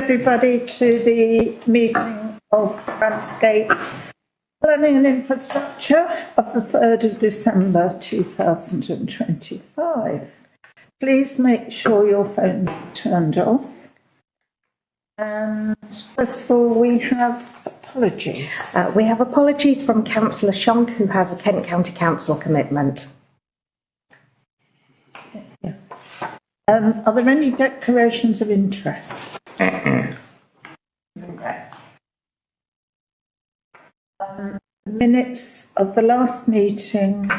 everybody to the meeting of Ramsgate Planning and Infrastructure of the 3rd of December 2025. Please make sure your phones are turned off. And first of all, we have apologies. We have apologies from Councillor Shunk, who has a Kent County Council commitment. Yeah. Are there any declarations of interest? Okay. Minutes of the last meeting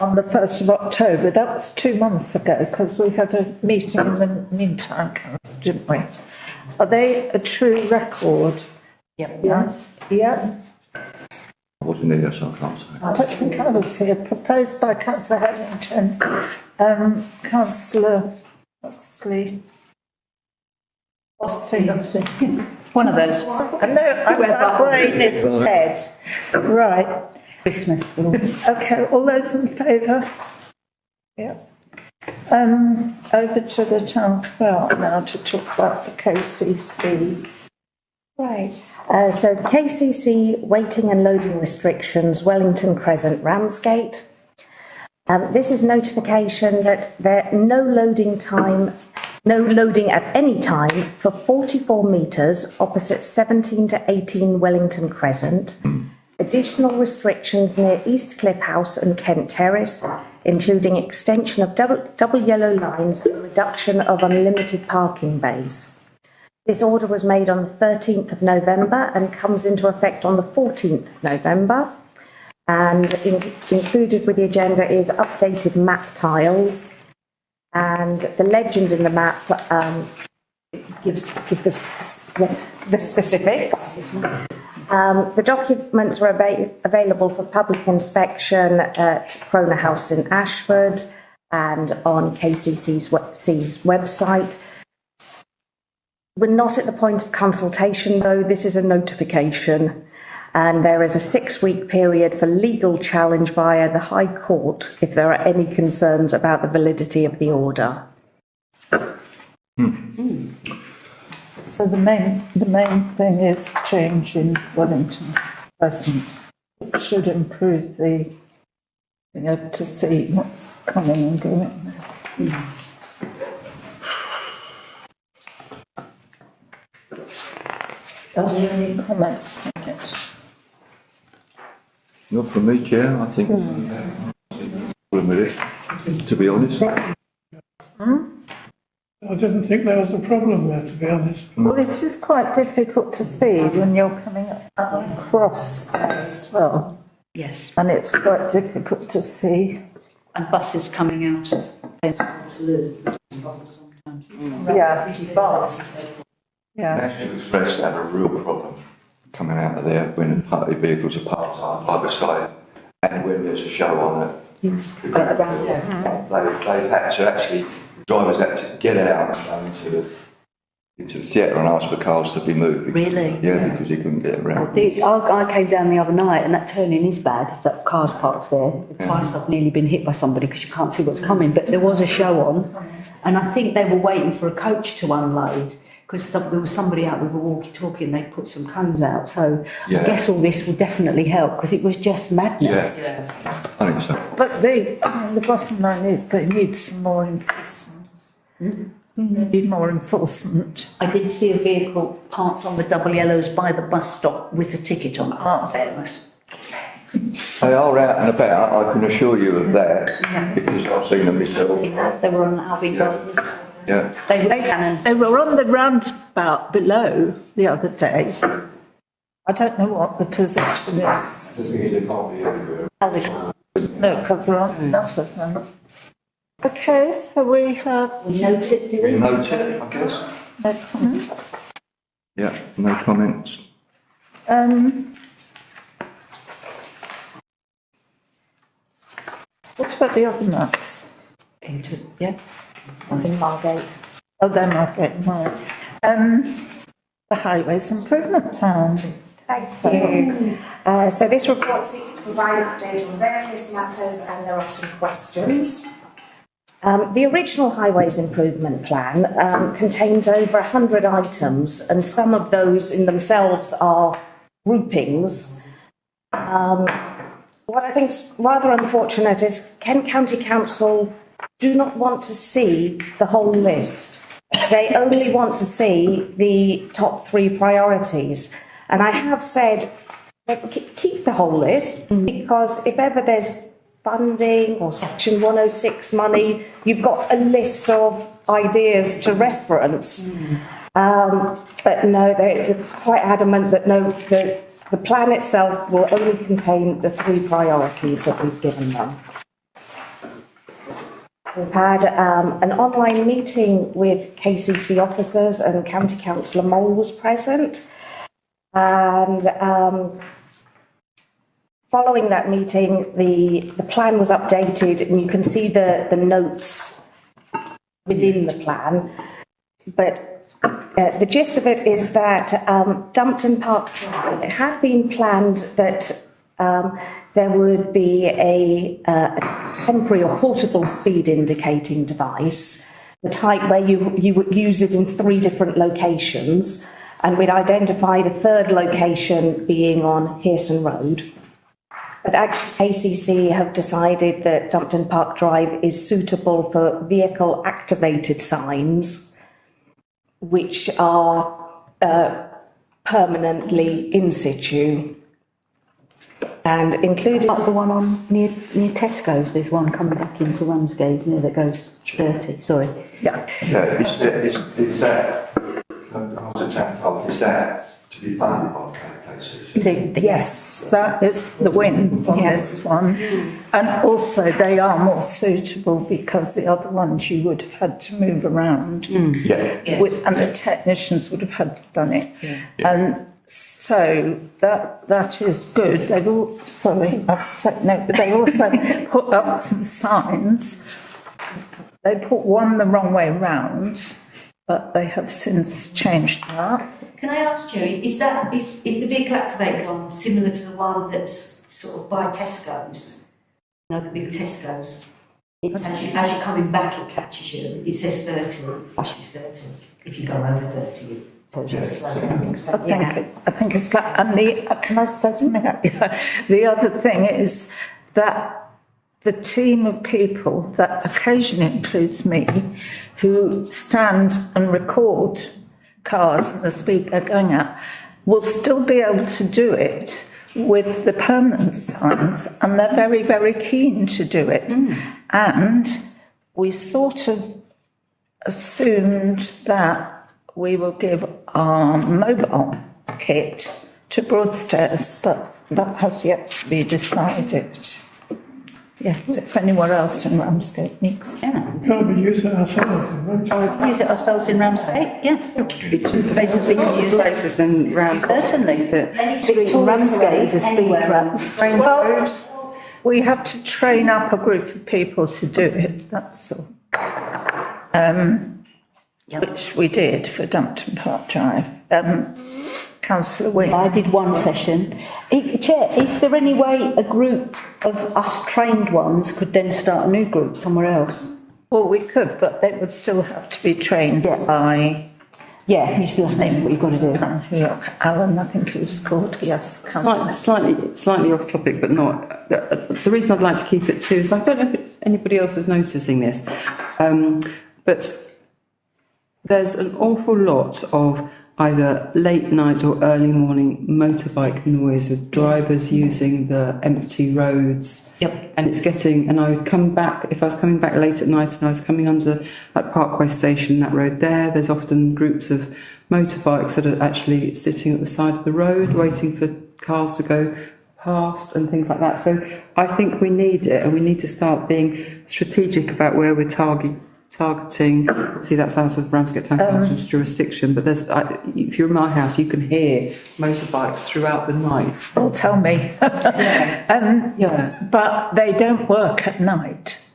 on the 1st of October, that was 2 months ago, because we had a meeting in the meantime, didn't we? Are they a true record? Yep. Yes. Yeah. I wasn't there, so I can't say. I don't think I was here. Proposed by Councillor Addington, Councillor Oxley. One of those. I know, my brain is dead. Right. Christmas. Okay, all those in favour? Yeah. Over to the town clerk now to talk about the KCC. Right. So KCC waiting and loading restrictions, Wellington, Crescent, Ramsgate. This is notification that there no loading at any time for 44 metres opposite 17 to 18 Wellington Crescent. Additional restrictions near East Cliff House and Kent Terrace, including extension of double yellow lines and reduction of unlimited parking bays. This order was made on the 13th of November and comes into effect on the 14th of November. And included with the agenda is updated map tiles. And the legend in the map gives the specifics. The documents are available for public inspection at Crona House in Ashford and on KCC's website. We're not at the point of consultation, though. This is a notification, and there is a 6-week period for legal challenge via the High Court if there are any concerns about the validity of the order. So the main thing is change in Wellington Crescent, which should improve the being able to see what's coming and going. Are there any comments on it? Not from me, Chair. I think it's a minute, to be honest. I didn't think there was a problem there, to be honest. Well, it is quite difficult to see when you're coming across as well. Yes. And it's quite difficult to see. And buses coming out of Waterloo sometimes. Yeah, pretty fast. Yeah. National Express have a real problem coming out of there when party vehicles are parked by the side and when there's a show on it. Yes. They've had to actually, drivers had to get out and go into the theatre and ask for cars to be moved. Really? Yeah, because you couldn't get around. I came down the other night and that turning is bad, if that car's parked there. Twice I've nearly been hit by somebody because you can't see what's coming, but there was a show on and I think they were waiting for a coach to unload because there was somebody out with a walkie-talkie and they put some cones out, so I guess all this will definitely help because it was just madness. Yeah, I think so. But the bottom line is they need some more enforcement. Need more enforcement. I did see a vehicle parked on the double yellows by the bus stop with a ticket on it. They are out and about, I can assure you of that, because I've seen them myself. They were on Albion Road. Yeah. They were on the roundabout below the other day. I don't know what the position is. No, because they're on enough of them. Okay, so we have... We noted, do we? We noted, I guess. No comment. Yeah, no comments. What about the other maps? Yeah. One's in Margate. Oh, they're Margate, right. The Highways Improvement Plan. Thank you. So this report seeks to provide an update on various matters and there are some questions. The original Highways Improvement Plan contains over 100 items, and some of those in themselves are groupings. What I think is rather unfortunate is Kent County Council do not want to see the whole list. They only want to see the top 3 priorities. And I have said, keep the whole list, because if ever there's funding or Section 106 money, you've got a list of ideas to reference. But no, they're quite adamant that no, the plan itself will only contain the 3 priorities that we've given them. We've had an online meeting with KCC officers, and County Councillor Mole was present. And following that meeting, the plan was updated, and you can see the notes within the plan. But the gist of it is that Dumpton Park Drive, it had been planned that there would be a temporary or portable speed indicating device, the type where you would use it in 3 different locations, and we'd identified a 3rd location being on Hearson Road. But actually KCC have decided that Dumpton Park Drive is suitable for vehicle activated signs, which are permanently in situ. And included... Like the one on near Tesco's, there's one coming back into Ramsgate, isn't there, that goes 30, sorry. Yeah. Yeah, is that, is that to be funded by KCC? Yes, that is the win on this one. And also they are more suitable because the other ones you would have had to move around. Yeah. And the technicians would have had to done it. Yeah. And so that is good. They've all, sorry, I've taken note, but they also put up some signs. They put one the wrong way round, but they have since changed that. Can I ask, Jerry, is the vehicle activated one similar to the one that's sort of by Tesco's? You know, the big Tesco's. It's as you're coming back, it catches you. It says 30, it flashes 30. If you go over 30, it tells you to slow down. I think it's like, and can I say something? The other thing is that the team of people that occasionally includes me, who stand and record cars and the speed they're going at, will still be able to do it with the permanent signs, and they're very, very keen to do it. And we sort of assumed that we will give our mobile kit to Broadstairs, but that has yet to be decided. Yes, if anywhere else in Ramsgate needs it. Can't we use it ourselves in Ramsgate? Use it ourselves in Ramsgate, yes. Places we can use it. Places in Ramsgate. Certainly. Street in Ramsgate is a speed trap. Well, we have to train up a group of people to do it, that's all. Which we did for Dumpton Park Drive. Councillor Wing. I did one session. Chair, is there any way a group of us trained ones could then start a new group somewhere else? Well, we could, but they would still have to be trained by... Yeah, you still have to know what you've got to do. Alan, I think he was called. Yes, Slightly off topic, but not. The reason I'd like to keep it too is I don't know if anybody else is noticing this, but there's an awful lot of either late night or early morning motorbike noise with drivers using the empty roads. Yep. And it's getting, and I would come back, if I was coming back late at night and I was coming under like Parkway Station, that road there's often groups of motorbikes that are actually sitting at the side of the road waiting for cars to go past and things like that. So I think we need it, and we need to start being strategic about where we're targeting. See, that's out of Ramsgate Town Council's jurisdiction, but there's, if you're in my house, you can hear motorbikes throughout the night. Well, tell me. Yeah. But they don't work at night.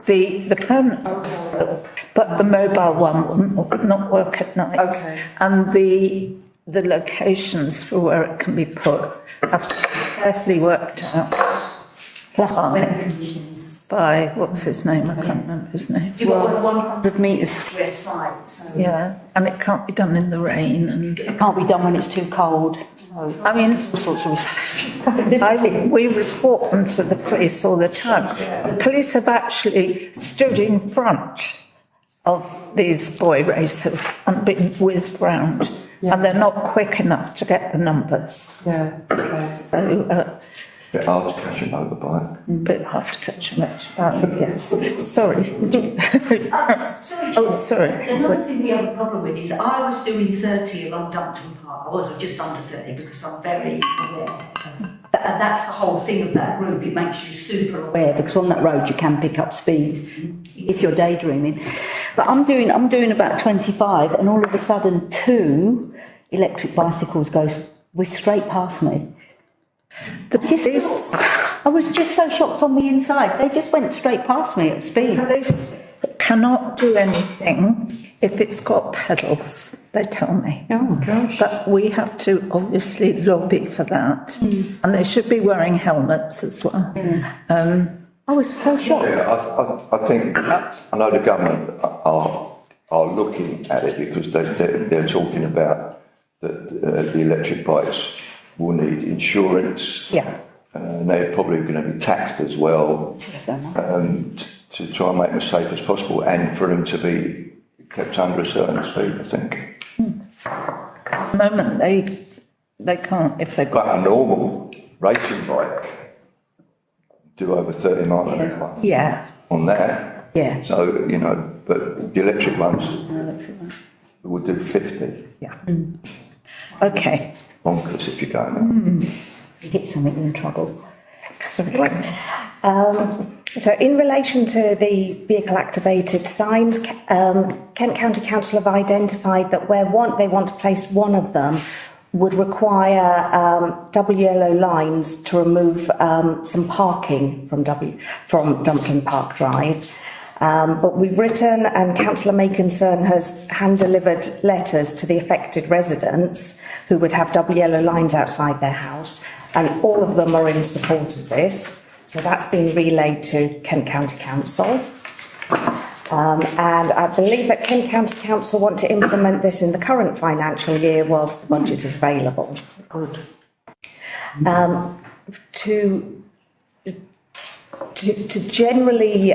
The permanent, but the mobile one would not work at night. Okay. And the locations for where it can be put have to be carefully worked out. Plus, Weather conditions. by, what's his name, I can't remember his name. You've got 100 metres square site, so Yeah, and it can't be done in the rain and, it can't be done when it's too cold. I mean, All sorts of we report them to the police all the time. The police have actually stood in front of these boy racers and been whizzed round, and they're not quick enough to get the numbers. Yeah, okay. So, Bit hard to catch a motorbike. bit hard to catch a motorbike, yes. Sorry. Sorry, Oh, sorry. another thing we have a problem with is I was doing 30 along Dumpton Park. I was just under 30 because I'm very aware of that. And that's the whole thing of that group. It makes you super aware Because on that road you can pick up speed if you're daydreaming. But I'm doing about 25 and all of a sudden 2 electric bicycles go straight past me. I was just so shocked on the inside. They just went straight past me at speed. Police cannot do anything if it's got pedals, they tell me. Oh gosh. But we have to obviously lobby for that. And they should be wearing helmets as well. I was so shocked. Yeah, I think, I know the government are looking at it because they're talking about that the electric bikes will need insurance. Yeah. And they're probably going to be taxed as well, to try and make them as safe as possible and for them to be kept under a certain speed, I think. At the moment, they can't if they've got. But a normal racing bike do over 30 miles an hour Yeah. on that. Yeah. So, you know, but the electric ones would do 50. Yeah. Okay. Bonkers if you're going there. You hit something, you're in trouble. So in relation to the vehicle activated signs, Kent County Council have identified that where they want to place one of them would require double yellow lines to remove some parking from Dumpton Park Drive. But we've written, and Councillor May Concern has hand-delivered letters to the affected residents who would have double yellow lines outside their house, and all of them are in support of this. So that's been relayed to Kent County Council. And I believe that Kent County Council want to implement this in the current financial year whilst the budget is available. Good. To generally,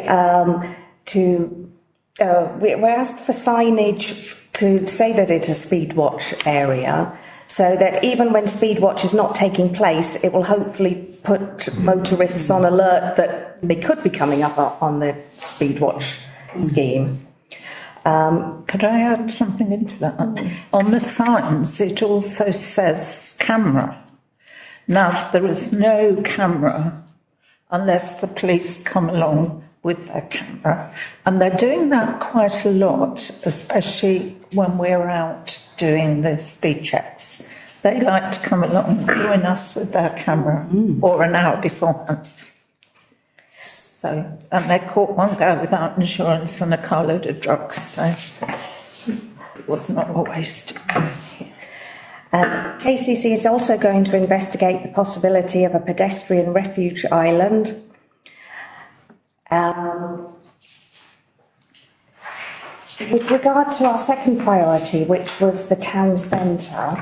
we're asked for signage to say that it's a speed watch area, so that even when speed watch is not taking place, it will hopefully put motorists on alert that they could be coming up on the speed watch scheme. Could I add something into that? On the signs, it also says camera. Now, there is no camera unless the police come along with their camera. And they're doing that quite a lot, especially when we're out doing the speed checks. They like to come along and join us with their camera or an hour beforehand. So, and they caught one guy without insurance and a carload of drugs, so it was not a waste. KCC is also going to investigate the possibility of a pedestrian refuge island. With regard to our second priority, which was the town centre,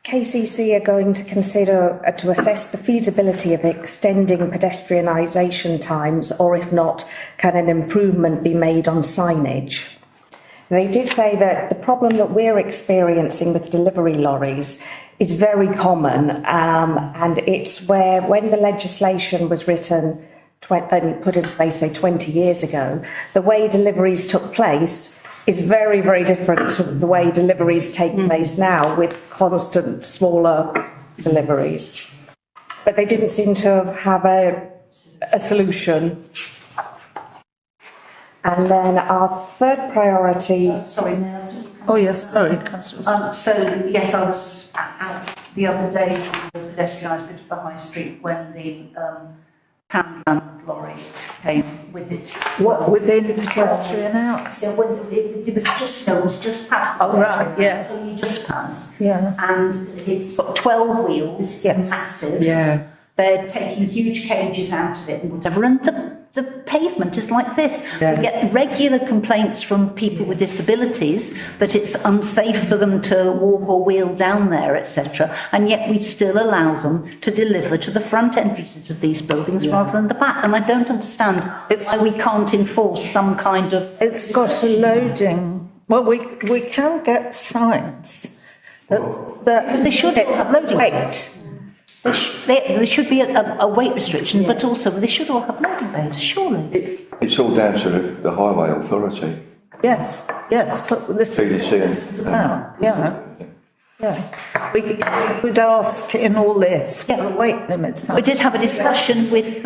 KCC are going to consider to assess the feasibility of extending pedestrianisation times, or if not, can an improvement be made on signage? They did say that the problem that we're experiencing with delivery lorries is very common, and it's where, when the legislation was written and put in place, say 20 years ago, the way deliveries took place is very, very different to the way deliveries take place now, with constant smaller deliveries. But they didn't seem to have a solution. And then our third priority. Sorry, may I just? Oh, yes, sorry, Councillor. So, yes, I was out the other day on the pedestrianised bit of the High Street when the Poundland lorry came with its. What, within pedestrian hours? So when it was just, no, it was just past. Oh, right, yes. So you just passed. Yeah. And it's got 12 wheels, it's Yes. massive. Yeah. They're taking huge cages out of it and whatever, and the pavement is like this. Yeah. We get regular complaints from people with disabilities that it's unsafe for them to walk or wheel down there, etc. And yet we still allow them to deliver to the front entrances of these buildings rather than the back. And I don't understand why we can't enforce some kind of. It's got a loading, well, we can get signs that. Because they should have loading Wait. bays. There should be a weight restriction, but also they should all have loading bays, surely. It's all down to the highway authority. Yes, but this is about, yeah. We could ask in all this for the weight limits. We did have a discussion with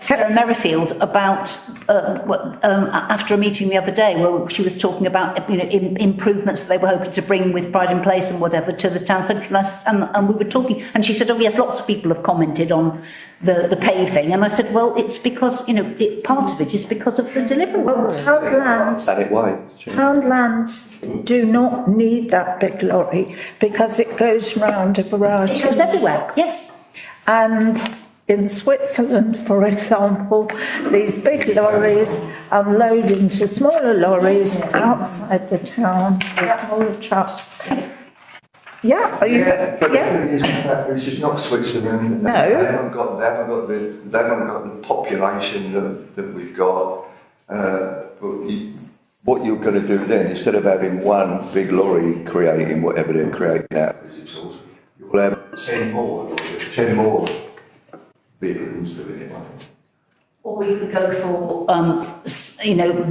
Sarah Merrifield about after a meeting the other day where she was talking about improvements that they were hoping to bring with Pride in Place and whatever to the town centre, and we were talking, and she said, oh yes, lots of people have commented on the paving, and I said, well, it's because part of it is because of the delivery. Well, Poundland do not need that big lorry because it goes round a variety. It goes everywhere, yes. And in Switzerland, for example, these big lorries unload into smaller lorries outside the town with smaller trucks. Yeah, are you? But the thing is, this is not Switzerland. No. They haven't got the population that we've got. But what you're going to do then, instead of having one big lorry creating whatever they're creating out of resource, you'll have 10 more vehicles doing it. Or we could go for,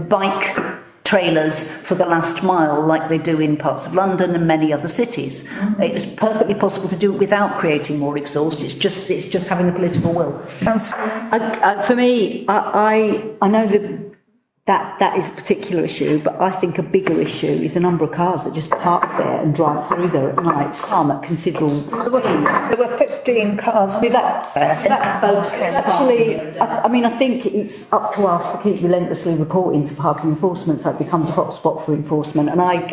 bike trailers for the last mile, like they do in parts of London and many other cities. It's perfectly possible to do it without creating more exhaust. It's just having the political will. For me, I know that is a particular issue, but I think a bigger issue is the number of cars that just park there and drive through there at night, some at considerable speed. There were 15 cars. Actually, I think it's up to us to keep relentlessly reporting to parking enforcement so it becomes a hotspot for enforcement. And I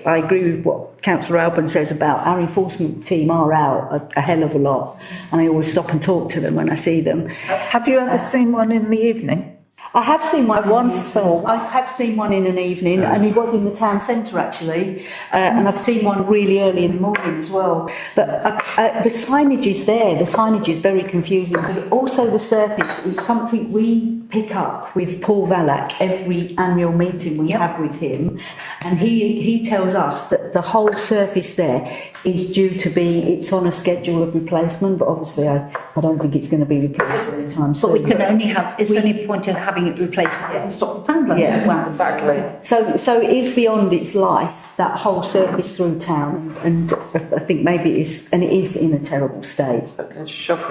agree with what Councillor Alban says about our enforcement team are out a hell of a lot, and I always stop and talk to them when I see them. Have you ever seen one in the evening? I have seen one. I have seen one in an evening, and he was in the town centre actually, and I've seen one really early in the morning as well. But the signage is there. The signage is very confusing, but also the surface is something we pick up with Paul Valack every annual meeting we have with him, and he tells us that the whole surface there is due to be, it's on a schedule of replacement, but obviously I don't think it's going to be replaced any time soon. But we can only have, it's only a point of having it replaced and stop the Poundland. Yeah, well, exactly. So it is beyond its life, that whole surface through town, and I think maybe it is in a terrible state.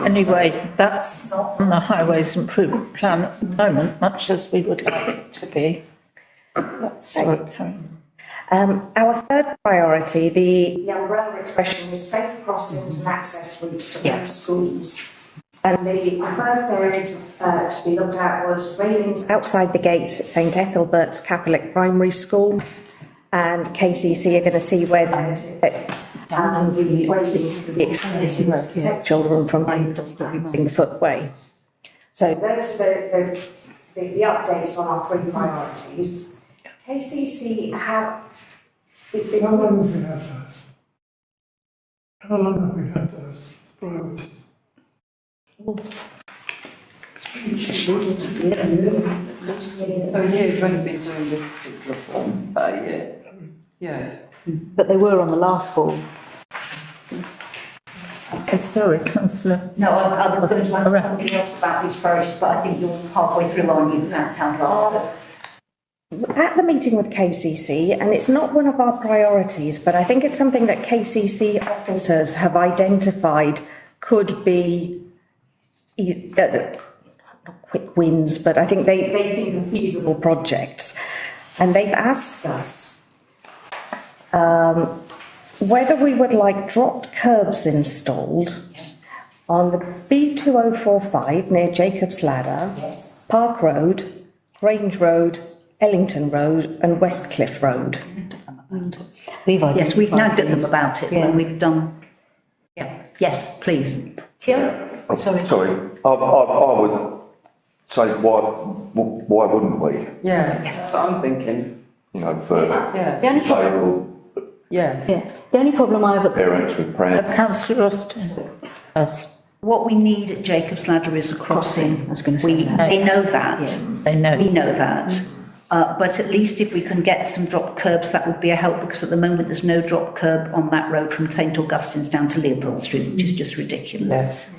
Anyway, that's not on the Highways Improvement Plan at the moment, much as we would like it to be. That's okay. Our third priority, the umbrella expression, is safe crossings and access routes to schools. And the first area to be looked at was railings outside the gates at St Ethelbert's Catholic Primary School. And KCC are going to see where the railings can be extended to protect children from using the footway. So those are the updates on our three priorities. KCC have... How long have we had those? How long have we had those priorities? You've only been doing this particular form about a year. Yeah. But they were on the last form. Sorry, Councillor. No, I was going to ask something else about these priorities, but I think you're halfway through on you can't tell us. At the meeting with KCC, and it's not one of our priorities, but I think it's something that KCC officers have identified could be not quick wins, but I think they think are feasible projects. And they've asked us whether we would like dropped curbs installed on the B2045 near Jacob's Ladder, Park Road, Grange Road, Ellington Road and Westcliff Road. Yes, we've nagged at them these. about it when we've done, yes, please. Yeah. Sorry, I would say why wouldn't we? Yeah, that's what I'm thinking. You know, for Yeah, The only problem, disabled yeah, the only problem I have, parents with pram. Councillor Austin first. What we need at Jacob's Ladder is a crossing. I was going to say that. They know that. They know. We know that. But at least if we can get some drop curbs, that would be a help, because at the moment there's no drop curb on that road from St Augustine's down to Leopold Street, which is just ridiculous.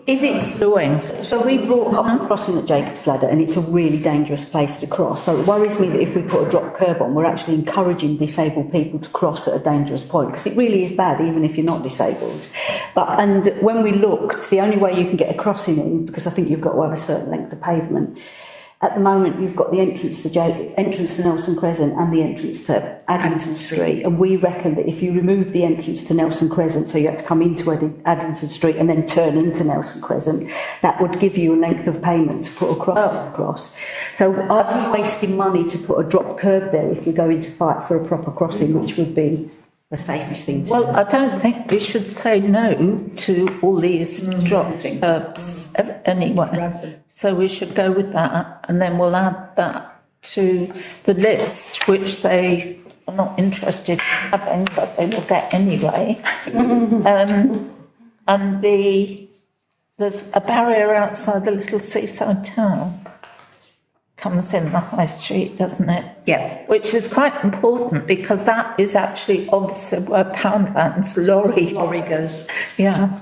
Is it Doing. So we brought up the crossing at Jacob's Ladder and it's a really dangerous place to cross. So it worries me that if we put a drop curb on, we're actually encouraging disabled people to cross at a dangerous point, because it really is bad even if you're not disabled. And when we looked, the only way you can get a crossing in, because I think you've got to have a certain length of pavement, at the moment you've got the entrance to Nelson Crescent and the entrance to Addington Street, and we reckon that if you remove the entrance to Nelson Crescent, so you have to come into Addington Street and then turn into Nelson Crescent, that would give you a length of payment to put a crossing across. So are you wasting money to put a drop curb there if you're going to fight for a proper crossing, which would be the safest thing to do? Well, I don't think we should say no to all these drop curbs anyway. So we should go with that, and then we'll add that to the list, which they are not interested in having, but they will get anyway. And there's a barrier outside the little seaside town. Comes in the high street, doesn't it? Yeah. Which is quite important, because that is actually opposite where Poundland's lorry goes. Yeah.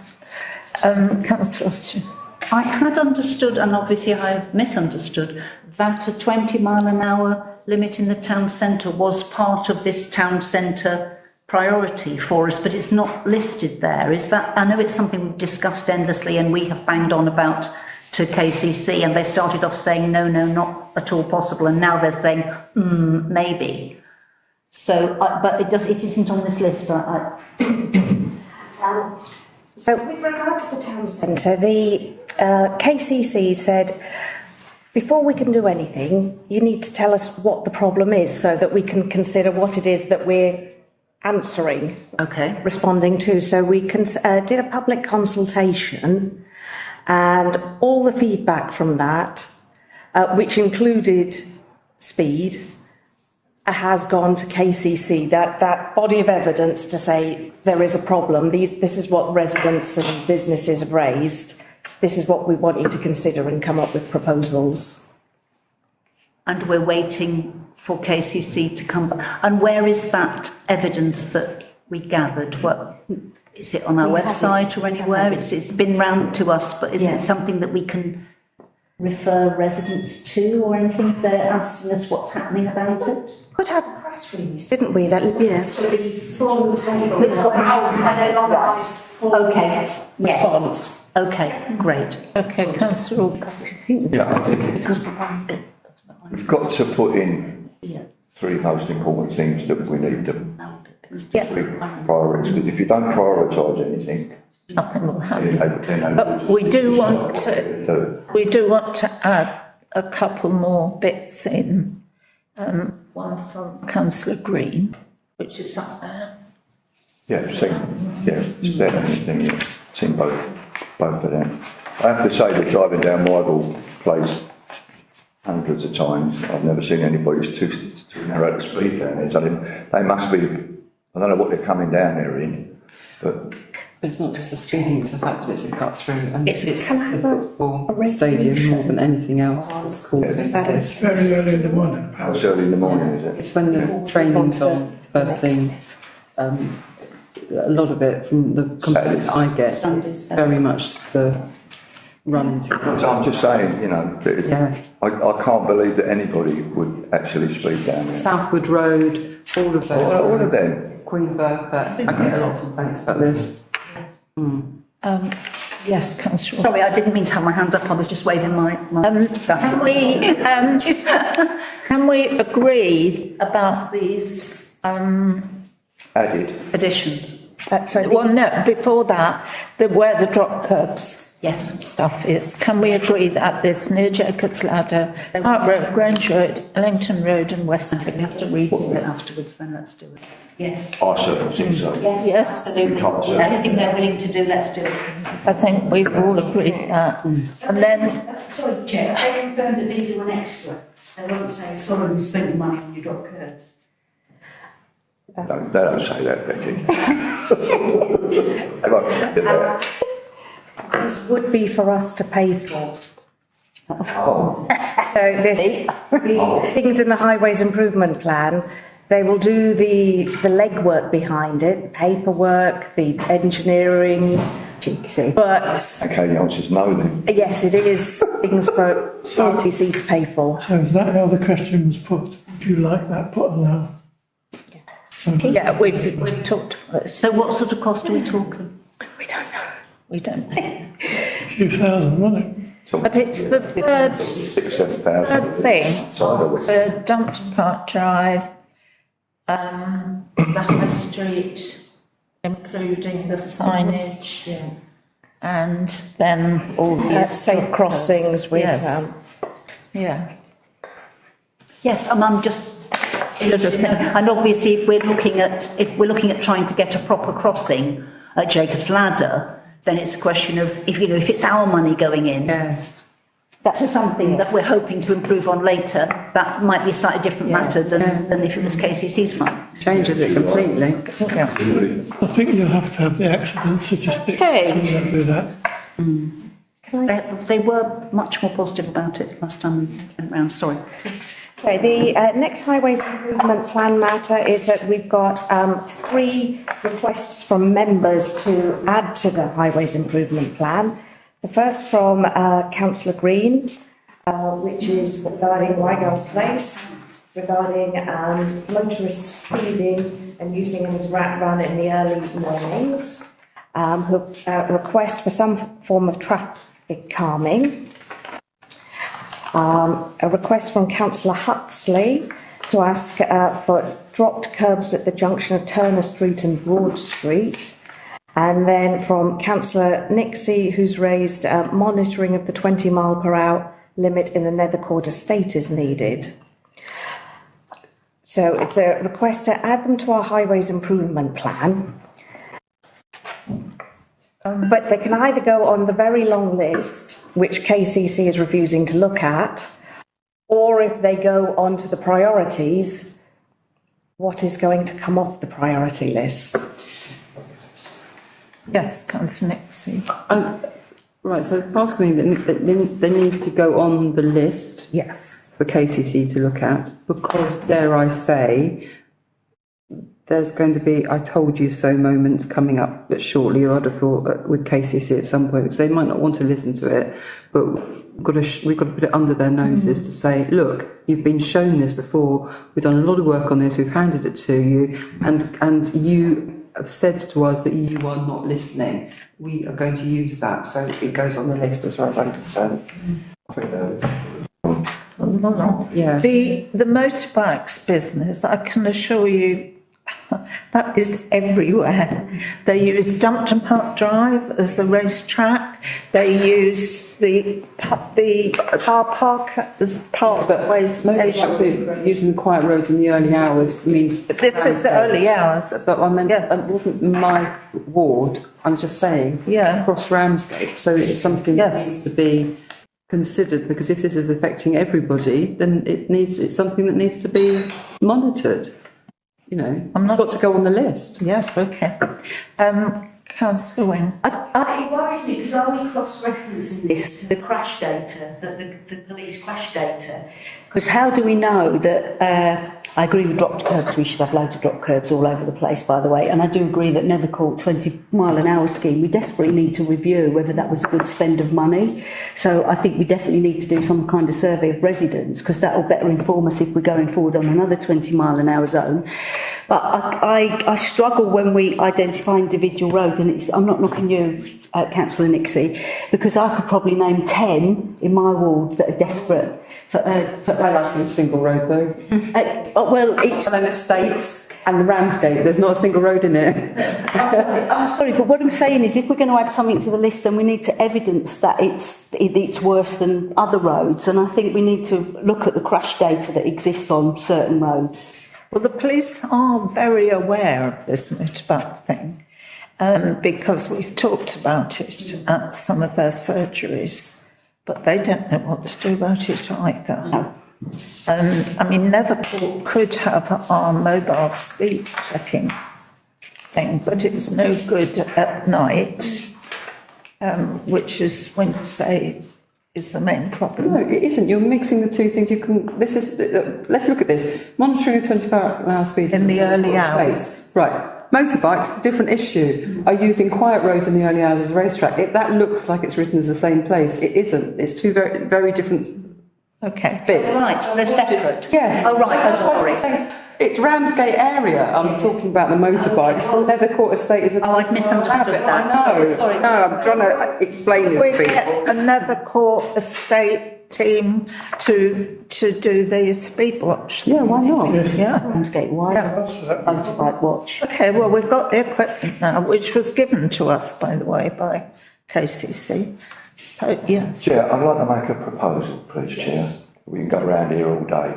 Councillor Austin. I had understood, and obviously I've misunderstood, that a 20-mile-an-hour limit in the town centre was part of this town centre priority for us, but it's not listed there. Is that, I know it's something we've discussed endlessly and we have banged on about to KCC, and they started off saying no, not at all possible, and now they're saying maybe. So, but it isn't on this list. So with regard to the town centre, the KCC said, before we can do anything, you need to tell us what the problem is so that we can consider what it is that we're answering, responding to. So we did a public consultation, and all the feedback from that, which included speed, has gone to KCC, that body of evidence to say there is a problem. This is what residents and businesses have raised. This is what we want you to consider and come up with proposals. And we're waiting for KCC to come back. And where is that evidence that we gathered? What is it on our website or anywhere? It's been round to us, but is it something that we can refer residents to or anything if they're asking us what's happening about it? Put out a press release, didn't we? That links to the full table. It's got response. Okay, great. Okay, Councillor. Yeah, I think we've got to put in three most important things that we need to three priorities, because if you don't prioritise anything, Nothing will happen. But we do want to add a couple more bits in. One from Councillor Green, which is up there. It's definitely seen both of them. I have to say that driving down Michael Place hundreds of times, I've never seen anybody who's too narrow to speed down there. So they must be, I don't know what they're coming down there in, but it's not just the speeding, it's the fact that it's a cut through, and it's Can the football stadium more than anything else that's causing It's this. very early in the morning. how early in the morning is it? It's when the training's on first thing. A lot of it from the complaints I get is very much the run to. So I'm just saying, you know, I can't believe that anybody would actually speed down there. Southwood Road, all of those. All of them. Queen Bertha, I get a lot of complaints about this. Yes, Councillor. Sorry, I didn't mean to have my hand up. I was just waving my Can we agree about these Added. additions. Well, no, before that, where the drop curbs. Yes. Stuff is, can we agree that this near Jacob's Ladder, Hart Road, Grange Road, Ellington Road and Western, we have to read it Afterwards, then let's do it. Yes. I certainly think so. Yes. Absolutely. Can't do it. Anything they're willing to do, let's do it. I think we've all agreed that. And then, Sorry, Chair, have they confirmed that these are an extra? They won't say, sorry, we spent your money on your drop curbs. No, they don't say that, Becky. They won't say that. This would be for us to pay for. Oh, So the things in the Highways Improvement Plan, they will do the legwork behind it, the paperwork, the engineering, but okay, the answer's no then. yes, it is things for RTC to pay for. So is that how the question was put? Would you like that put on now? yeah, we've talked about this. So what sort of cost are we talking? We don't know. We don't know. 2,000, wasn't it? But it's the third 6,000-7,000. thing, Side of it. the Dumpton Park Drive, the High Street, including the signage, and then all these Safe crossings with, Yes. Yeah. Yes, I'm just, and obviously if we're looking at trying to get a proper crossing at Jacob's Ladder, then it's a question of, if it's our money going in, that's something that we're hoping to improve on later, that might be a slightly different matter than if it was KCC's money. Changes it completely. Yeah. I think you'll have to have the accident statistics. Okay. We don't do that. They were much more positive about it last time we went round, sorry. So the next Highways Improvement Plan matter is that we've got 3 requests from members to add to the Highways Improvement Plan. The first from Councillor Green, which is regarding Wygall's Place, regarding motorists speeding and using it as a rat run in the early mornings, who request for some form of traffic calming. A request from Councillor Huxley to ask for dropped curbs at the junction of Turner Street and Broad Street. And then from Councillor Nixie, who's raised monitoring of the 20-mile-per-hour limit in the Nethercourt estate is needed. So it's a request to add them to our Highways Improvement Plan. But they can either go on the very long list, which KCC is refusing to look at, or if they go on to the priorities, what is going to come off the priority list? Yes, Councillor Nixie. Right, so it's asking me that they need to go on the list Yes. for KCC to look at, because, dare I say, there's going to be I told you so moments coming up but shortly, or I'd have thought with KCC at some point, because they might not want to listen to it, but we've got to put it under their noses to say, look, you've been shown this before, we've done a lot of work on this, we've handed it to you, and you have said to us that you are not listening. We are going to use that, so it goes on the list as far as I'm concerned. Yeah. The motorbikes business, I can assure you, that is everywhere. They use Dumpton Park Drive as a racetrack. They use the car park as part of But motorbikes using the quiet roads in the early hours means. But this is the early hours. But I meant, Yes. it wasn't my ward, I'm just saying. Yeah. Across Ramsgate, so it's something that Yes. needs to be considered, because if this is affecting everybody, then it's something that needs to be monitored. You know, it's got to go on the list. Yes, okay. Councillor Wing. It worries me, because are we cross-referencing this to the crash data, the police crash data? Because how do we know that, I agree with dropped curbs, we should have loads of dropped curbs all over the place, by the way, and I do agree that Nethercourt 20-mile-an-hour scheme, we desperately need to review whether that was a good spend of money. So I think we definitely need to do some kind of survey of residents, because that will better inform us if we're going forward on another 20-mile-an-hour zone. But I struggle when we identify individual roads, and I'm not knocking you, Councillor Nixie, because I could probably name 10 in my ward that are desperate for That's a single road though. well, it's And then estates. And the Ramsgate, there's not a single road in it. I'm sorry, but what I'm saying is if we're going to add something to the list, then we need to evidence that it's worse than other roads. And I think we need to look at the crash data that exists on certain roads. Well, the police are very aware of this motorbike thing, because we've talked about it at some of their surgeries, but they don't know what to do about it either. No. I mean, Netherport could have our mobile speed checking thing, but it's no good at night, which is when you say is the main problem. No, it isn't. You're mixing the two things. Let's look at this. Monitoring a 24-hour speed. In the early hours. Right. Motorbikes, different issue. Are using quiet roads in the early hours as a racetrack. That looks like it's written as the same place. It isn't. It's two very, very different Okay. bits. Right, so they're separate. Yes. Oh, right, I'm sorry. It's Ramsgate area. I'm talking about the motorbikes. Nethercourt Estate is a... Oh, I'd misunderstood that. I know. Sorry. No, I'm trying to explain this We to people. get another court estate team to do the speed watch. Yeah, why not? Yeah. Ramsgate wide That's for that. motorbike watch. Okay, well, we've got the equipment now, which was given to us, by the way, by KCC. So, yes. Chair, I'd like to make a proposal, please, Chair. We can go around here all day,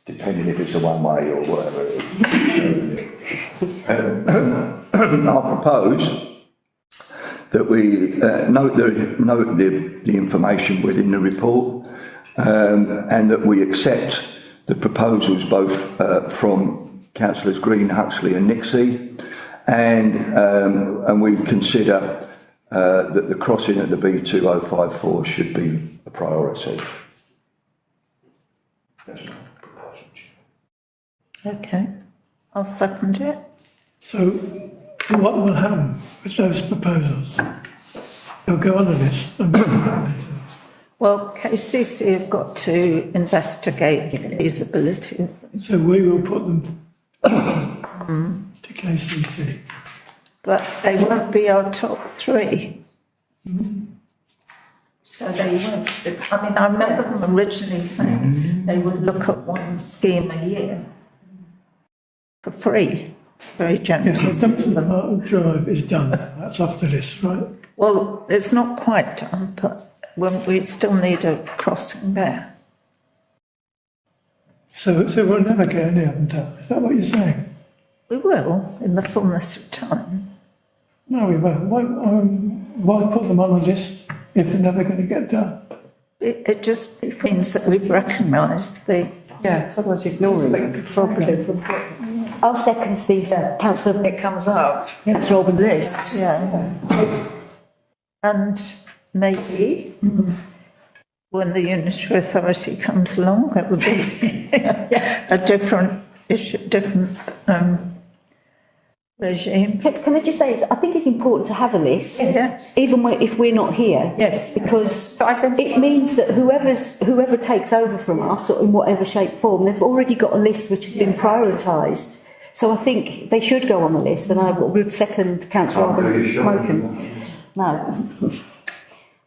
depending if it's a one-way or whatever it is. I propose that we note the information within the report, and that we accept the proposals both from Councillors Green, Huxley and Nixie, and we consider that the crossing at the B2054 should be a priority. That's my proposal, Chair. Okay, I'll second it. So what will happen with those proposals? They'll go on a list and Well, KCC have got to investigate the feasibility of them, so we will put them to KCC. but they won't be our top three. So they won't, I mean, I remember them originally saying they would look at one scheme a year for free. Very generous Yes, of the them. Martin Drive is done now. That's off the list, right? Well, it's not quite done, but we still need a crossing there. So we'll never get any of them done. Is that what you're saying? We will, in the fullness of time. No, we won't. Why put them on a list if they're never going to get done? It just means that we've recognised the Yeah, because otherwise you're ignoring problem. I'll second the councillor. It comes up. Councillor Alban list. Yeah. And maybe when the unitary authority comes along, that would be a different issue, different regime. Can I just say, I think it's important to have a list. Yes. Even if we're not here. Yes. Because it means that whoever takes over from us, or in whatever shape, form, they've already got a list which has been prioritised. So I think they should go on the list, and I would second Councillor Alban's motion. No.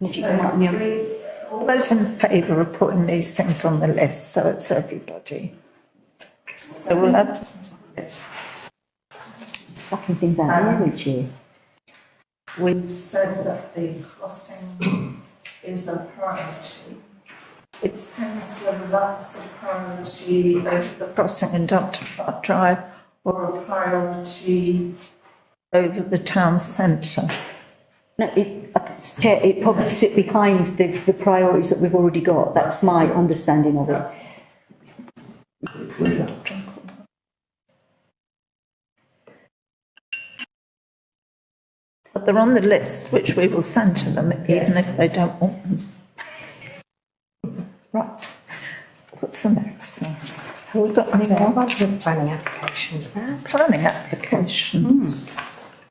If you can, All those in favour of putting these things on the list, so it's everybody. So we'll add this. fucking things out there, would you? We said that the crossing is a priority. It depends whether that's a priority over the crossing in Dr. Park Drive or a priority over the town centre. No, it probably sit behind the priorities that we've already got. That's my understanding of it. But they're on the list, which we will send to them, even if they don't want them. Right. What's the next thing? Have we got any more? On to planning applications now. Planning applications.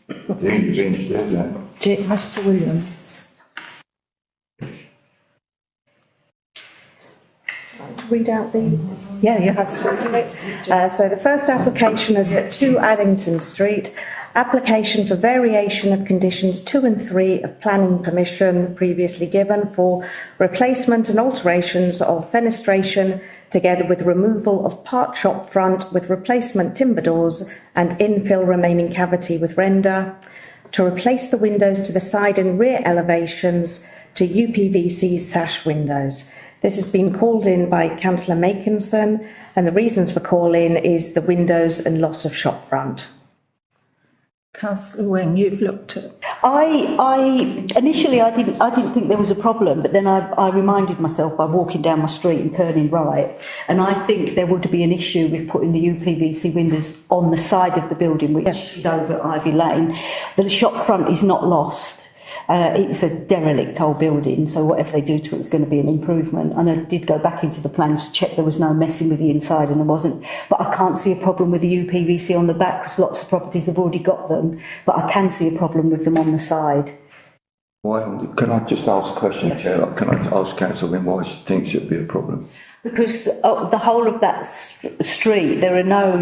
Mr. Williams. Read out the... Yeah, you have So the first application is at 2 Addington Street. Application for variation of conditions 2 and 3 of planning permission previously given for replacement and alterations of fenestration together with removal of part shop front with replacement timber doors and infill remaining cavity with render, to replace the windows to the side and rear elevations to UPVC sash windows. This has been called in by Councillor Makinson, and the reasons for call-in is the windows and loss of shop front. Councillor Wing, you've looked at. I initially I didn't think there was a problem, but then I reminded myself by walking down my street and turning right, and I think there would be an issue with putting the UPVC windows on the side of the building, which is over at Ivy Lane. The shop front is not lost. It's a derelict old building, so whatever they do to it is going to be an improvement. And I did go back into the plans to check there was no messing with the inside, and there wasn't. But I can't see a problem with the UPVC on the back because lots of properties have already got them. But I can see a problem with them on the side. Why, can I just ask a question, Chair? Can I ask Councillor Wynne why she thinks it'd be a problem? Because the whole of that street, there are no,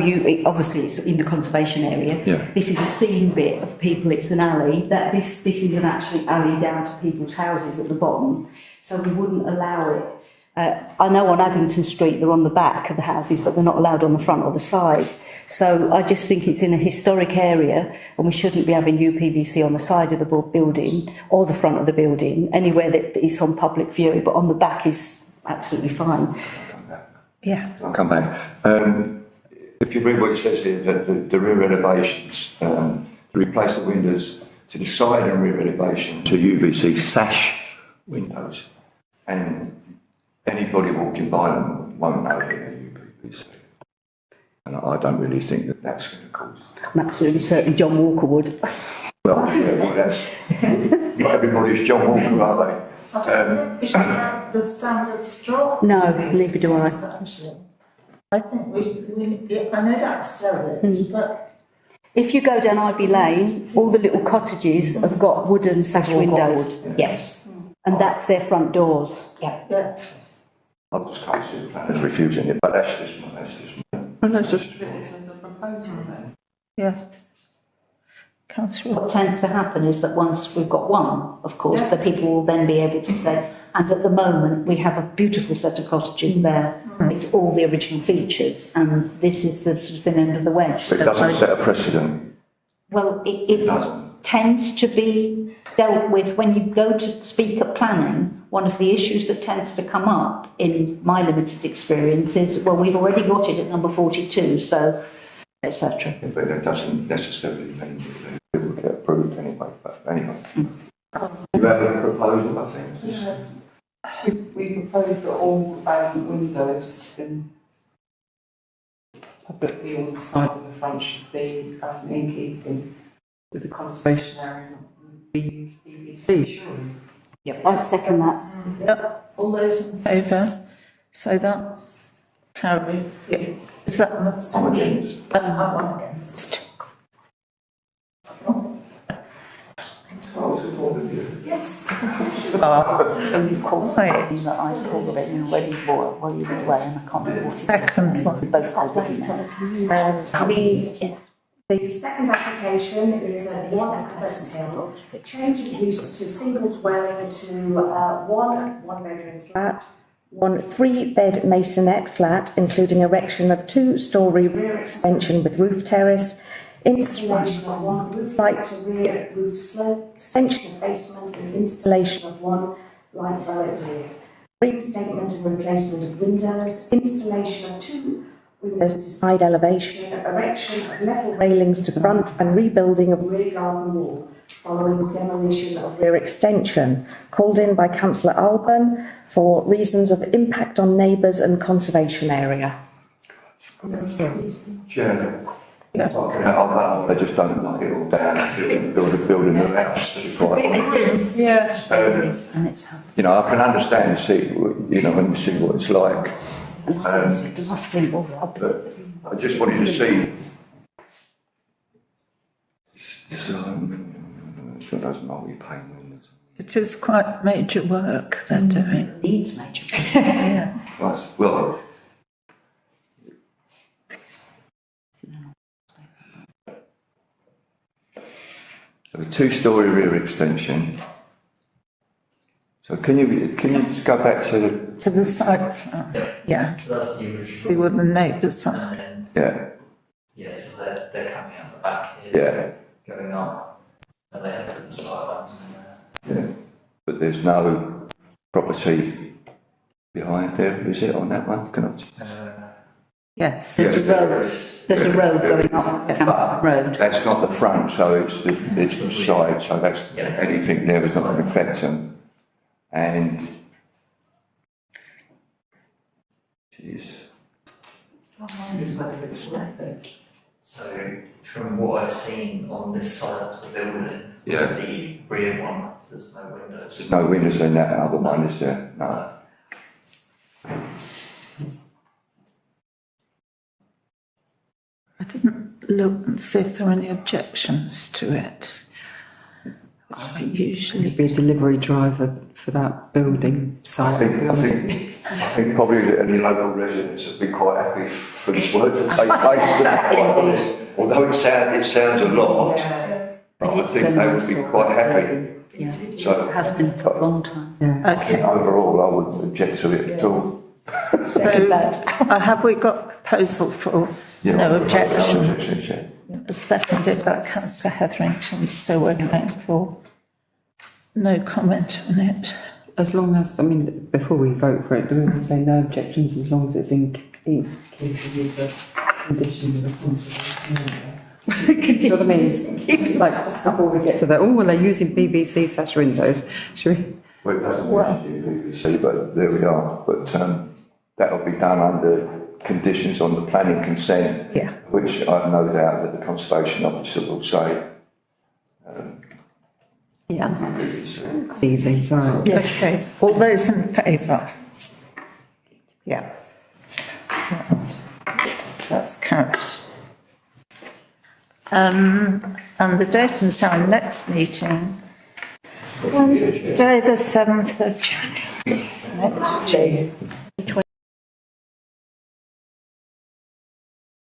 obviously it's in the conservation area. Yeah. This is a seen bit of people, it's an alley. That this is an actually alley down to people's houses at the bottom. So we wouldn't allow it. I know on Addington Street they're on the back of the houses, but they're not allowed on the front or the side. So I just think it's in a historic area and we shouldn't be having UPVC on the side of the building or the front of the building, anywhere that is on public view, but on the back is absolutely fine. Yeah. I'll come back. If you read what it says here, that the rear elevations, to replace the windows to the side and rear elevation to UVC sash windows, and anybody walking by them won't know they're UVC. And I don't really think that that's going to cause. I'm absolutely certain John Walker would. Well, yeah, well, that's not everybody's John Walker, are they? I don't think we should have the standard straw. No, neither do I. I think I know that's derelict, but If you go down Ivy Lane, all the little cottages have got wooden sash windows. Yes. And that's their front doors. yeah. I just can't see the planners refusing it, but that's just Well, let's just put it as a proposal then. Yeah. Councillor. What tends to happen is that once we've got one, of course, the people will then be able to say, and at the moment we have a beautiful set of cottages there with all the original features, and this is the sort of thin end of the wedge. But it doesn't set a precedent. Well, it tends to be dealt with when you go to speak at planning. One of the issues that tends to come up in my limited experience is, well, we've already got it at number 42, so etc. Yeah, but that doesn't necessarily mean that it will get approved anyway. But anyway, you have a proposal, I think. We propose that all windows in publicly on the side and the front should be in keeping with the conservation area and BBC, surely. Yep. I'd second that. Yep. All those in favour? So that's carried. Is that an abstention? I'm against. Yes. Only calls that I called it in already while you were away, and I can't remember what Second one. we both had it. The second application is a one Crescent Hill, change of use to single dwelling to one bedroom flat, one 3-bed masonette flat, including erection of 2-storey rear extension with roof terrace, installation of one roof light to rear roof slope, extension of basement and installation of one light valet rear, reinstatement and replacement of windows, installation of 2 windows to side elevation, erection of metal railings to front and rebuilding of rear garden wall following demolition of rear extension, called in by Councillor Alban for reasons of impact on neighbours and conservation area. Chair, I just don't knock it all down, building a house. Yes. You know, I can understand, see, you know, when you see what it's like. But I just wanted to see those multi-pane windows. It is quite major work they're doing. It needs major. Yeah. Right, well, So a two-storey rear extension. So can you just go back to the side plan? Yeah. So that's the original. See what the neighbours are. And then, yeah, yeah, so they're coming out the back here, going up, and they have the sidelines in there. yeah, but there's no property behind there, is it, on that one? Can I just... Yes. There's a road going up the Hampton Road. That's not the front, so it's the side, so that's, anything there is not going to affect them. And, jeez, So from what I've seen on this side of the building, Yeah. the rear one, there's no windows. there's no windows in that other one, is there? No. I didn't look and see if there were any objections to it. I usually. Be a delivery driver for that building site. I think probably any local residents have been quite happy for this work to take place, to be quite honest. Although it sounds a lot, but I think they would be quite happy. Yeah, So, it has been for a long time. I think overall, I wouldn't object to it at all. So, have we got a proposal for no objection? Seconded by councillor Hetherington, so we're going for no comment on it. As long as, I mean, before we vote for it, do we say no objections as long as it's in keeping with the conditions of the conservation? Do you know what I mean? It's like, just before we get to that, oh, well, they're using PVC sash windows, should we? Well, it doesn't mention PVC, but there we are. But that'll be done under conditions on the planning consent, which I've no doubt that the conservation officer will say. It's easy, it's all right. Yes, okay. All those in favour? Yeah. That's carried. And the date and time next meeting, Wednesday the 7th of January next year.